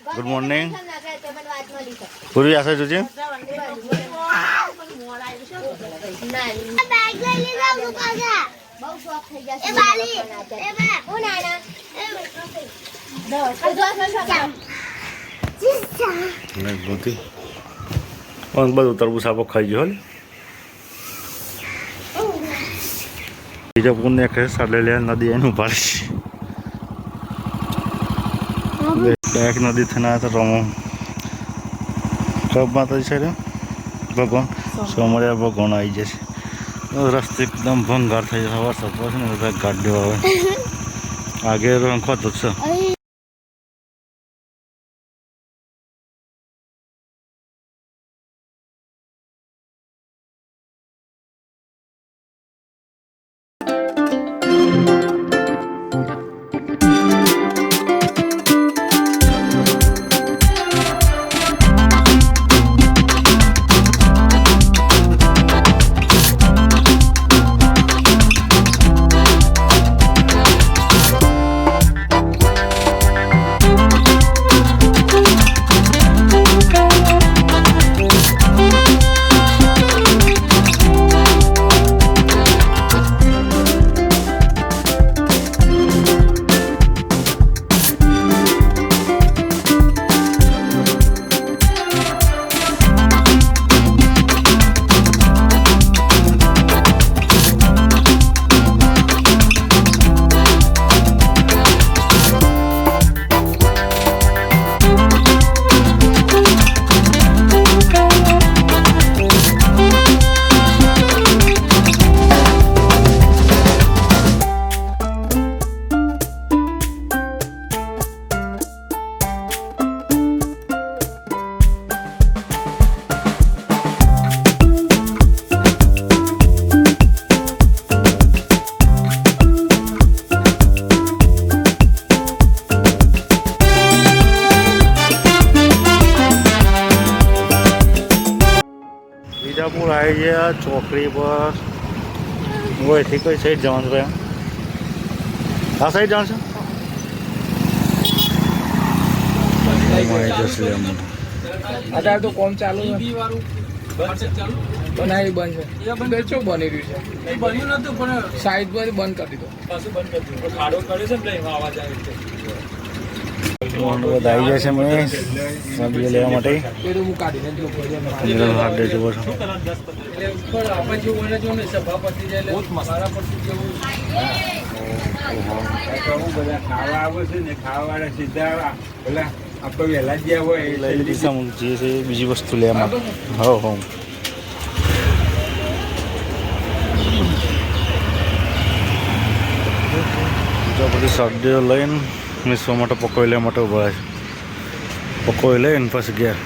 Good morning પૂરી આશા જોજે બધું તરબૂચ આપો ખાઈ ગયો બીજા પૂરને સાડે લે નદી એનું ઉભાડી એક નદી થઈને તો રમો કબ માતાજી છે ભગવાન સોમવારે ભગવાન આવી જશે રસ્તે એકદમ ભંગાર થઈ જશે વરસાદ પડશે ને બધા ગાડીઓ આવે આગળ ખોતો છે બીજાપુર આવી ગયા ચોકડી પર હું એથી કઈ સાઈડ જવાનું છે આ સાઈડ જવાનું છે અત્યારે તો કોમ ચાલુ બનાવી બંધ છે ચો બની રહ્યું છે બન્યું નતું પણ સાઈડ પર બંધ કરી દીધો પાછું બંધ કરી દીધો ખાડો કરે છે ને અવાજ આવે છે બધા આવી જાય છે મેં સબ્જી લેવા માટે હાડે જુઓ છો ખાવા આવે છે ને ખાવાવાળા સીધા પેલા આપણે વહેલા જ ગયા હોય લઈ લીધી જે છે બીજી વસ્તુ લેવા માટે હો હો બીજા બધી સબ્જીઓ લઈને મિસવા માટે પકોઈ લેવા માટે ઉભા છે પકોઈ લઈને પછી ગયા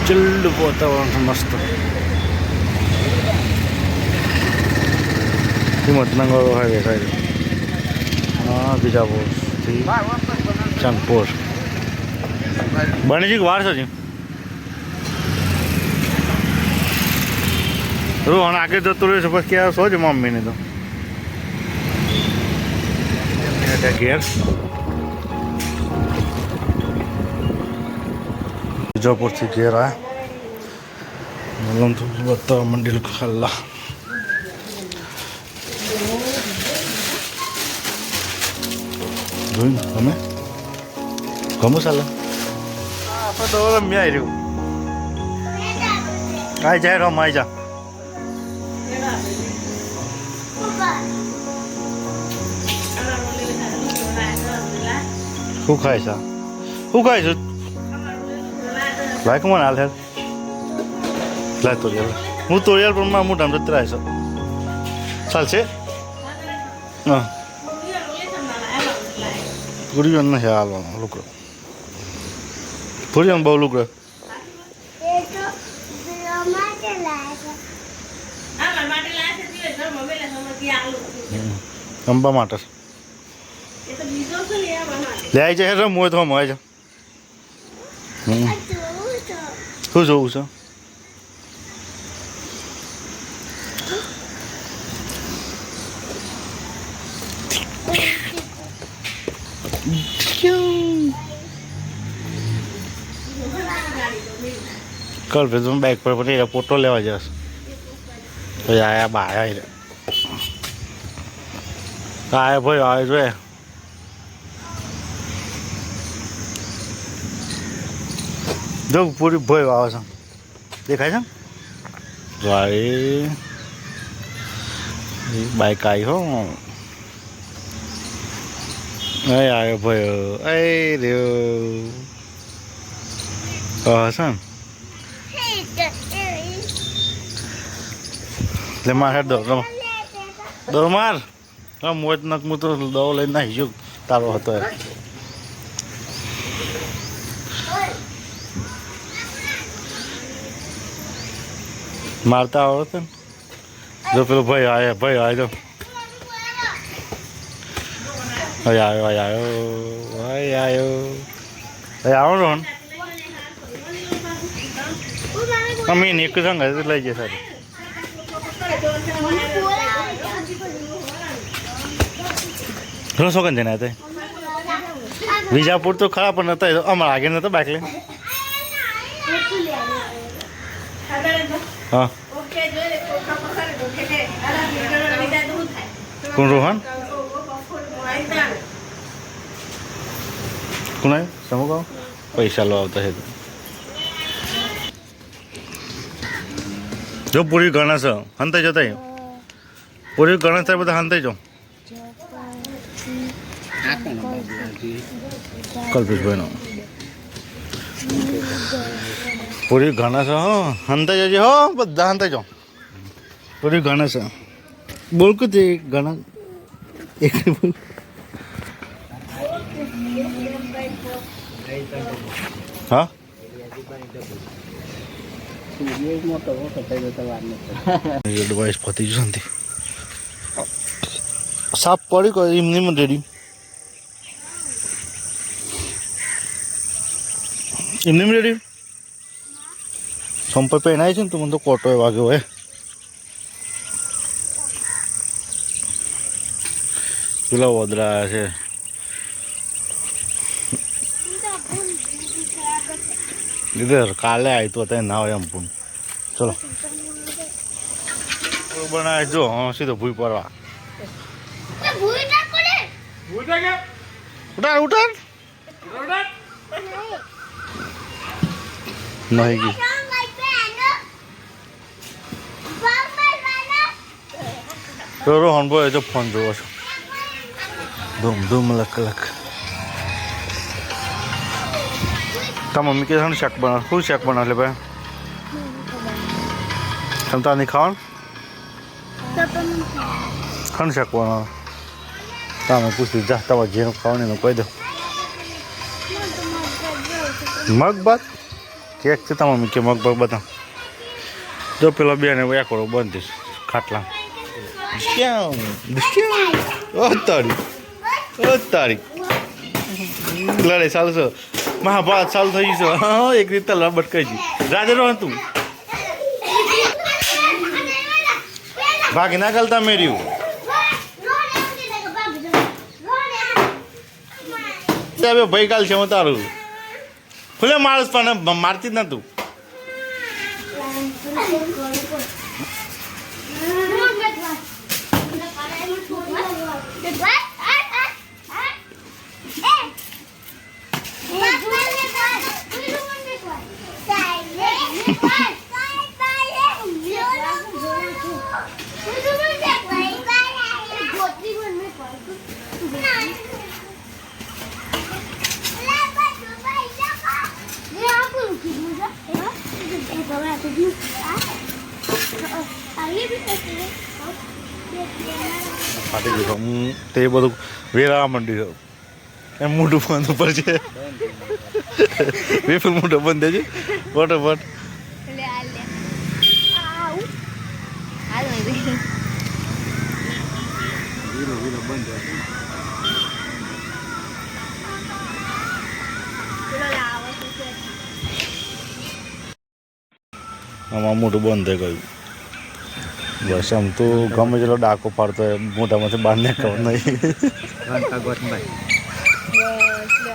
ચિલ્ડ વાતાવરણ મસ્ત હિંમતનગર હાઈવે સાઈડ બીજાપુરથી ચાંદપુર બની વાર છે રોહન આગળ જતું રહ્યું છે પછી ક્યાં સો જ મમ્મીને તો ઘેર બીજાપુરથી ઘેર આવ્યા બતાવવા મંડેલ ખાલ્લા જોયું તમે ગમું ચાલે આપણે તો રમ્યા આવી રહ્યું આઈ જાય રમ આઈ જા શું ખાય છે શું ખાય છે લાયક મને હાલ હેર લાય તોરિયાલ હું તોરિયાલ પણ મારા મોટા જતી રહે છે ચાલશે હા પૂરીઓ નથી હાલવાનો લુકડો પૂરીઓ બહુ લુકડો અંબા માટે લે આવી જાય રમવું હોય તો રમવા છે. શું જોવું છે? કલ ભે તું બાઇક પર પછી ફોટો લેવા જશ પછી આયા બા આયા આયા ભાઈ આવે જોઈએ જો પૂરી ભાઈ આવે છે દેખાય છે ભાઈ બાઇક આવી હો આવ્યો ભાઈ એ રહ્યો હશે ને એટલે મારે દોર માર મોજ નકમું તો દવો લઈને નાખી જો તારો હતો મારતા આવડતો ને જો પેલો ભાઈ આવ્યો જો આવ્યો આવો ને અમે એક સંગ લઈ જઈએ સારું શું કંઈ હતા વિજાપુર તો ખરા પણ નતા અમારા આગળ નતો બાઇક લઈને હા કોણ રોહન કોણ સમૂહ કહો પૈસા લો આવતા છે જો પૂરી ગણેશ હંતાઈ જતા પૂરી ગણેશ થાય બધા હંતાઈ જાઓ કલ્પેશભાઈનો પૂરી ગણેશ હો હંતાઈ જજે હો બધા હંતાઈ જાઓ પૂરી ગણેશ બોલ કે તે ગણેશ એક બોલ હા એડવાઇસ પતી જશે સાપ પડી ગયો એમની મને રેડી એમની રેડી સંપર્ક પહેરાય છે ને તો મને તો કોટો વાગ્યો હોય પેલા વદરા છે इधर काले आई तो होता है ना एम पुन चलो बनाए जो हाँ सीधो भूई पड़वा उठार उठार नहीं की तो रोहन बोले जो फोन जो धूम धूम लक लक ता मम्मी के साथ शाक बना खूब शाक बना ले भाई क्षमता नहीं खाओ खान शाक बना ता मैं पूछ ली जाता हुआ जेन खाओ नहीं कोई दो मग बात केक से ता मम्मी के मग बात बता जो पेला बिया ने वया करो बंद दिस खाटला ओ तारी लड़ाई साल से महाभारत चालू થઈ ગયું છે હા એક રીતે તલવાર બટકાઈ ગઈ રાજા રહો તું ભાગી ના ગલતા મેર્યું તે હવે ભાઈ કાલ છે હું તારું ખુલે માણસ પણ મારતી જ નતું ફાટી ગયું હું તે બધું વેરા માંડી ગયો એમ મોઢું બંધ ઉપર છે વેફર મોઢું બંધ દેજે ફટાફટ આમાં મોટું બંધ થઈ ગયું. બસ આમ તો ગમે તેટલો ડાકો પાડતો હોય મોટામાંથી બહાર નીકળવા નહીં. બસ લે